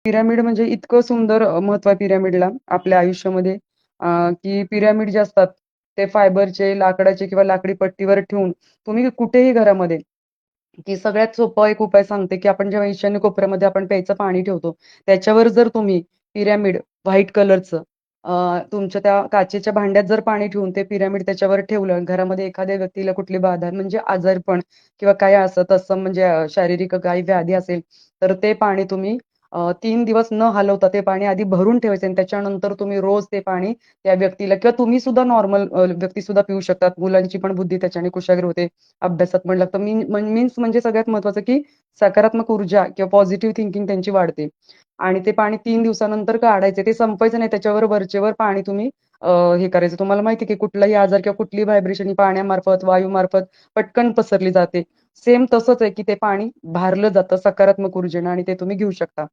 Pyramid म्हणजे इतकं सुंदर महत्व आहे पिरॅमिडला आपल्या आयुष्यामध्ये. की पिरॅमिड जे असतात ते फायबरचे, लाकडाचे किंवा लाकडी पट्टीवर ठेवून तुम्ही कुठेही घरामध्ये की सगळ्यात सोपा एक उपाय सांगते, की आपण जेव्हा ईशान्य कोपऱ्यामध्ये आपण प्यायचं पाणी ठेवतो, त्याच्यावर जर तुम्ही पिरॅमिड व्हाईट कलरचं तुमच्या त्या काचेच्या भांड्यात जर पाणी ठेवून ते पिरॅमिड त्याच्यावर ठेवलं, घरामध्ये एखाद्या व्यक्तीला कुठली बाधा म्हणजे आजारपण किंवा काही असं तसं म्हणजे शारीरिक काही व्याधी असेल, तर ते पाणी तुम्ही 3 दिवस न हलवता ते पाणी आधी भरून ठेवायचं आणि त्याच्यानंतर तुम्ही रोज ते पाणी त्या व्यक्तीला किंवा तुम्ही सुद्धा नॉर्मल व्यक्ती सुद्धा पिऊ शकतात. मुलांची पण बुद्धी त्याच्याने कुशाग्र होते. अभ्यासात म्हणलं तर मीन्स म्हणजे सगळ्यात महत्वाचं, की सकारात्मक ऊर्जा किंवा पॉझिटिव्ह थिंकिंग त्यांची वाढते. आणि ते पाणी 3 दिवसानंतर काढायचे. ते संपवायचं नाही. त्याच्यावर वरचेवर पाणी तुम्ही अ, हे करायचं. तुम्हाला माहिती आहे, की कुठलाही आजार किंवा कुठलीही व्हायब्रेशन ही पाण्यामार्फत, वायूमार्फत पटकन पसरली जाते. सेम तसंच आहे, की ते पाणी भारलं जातं सकारात्मक ऊर्जेनं आणि ते तुम्ही घेऊ शकता.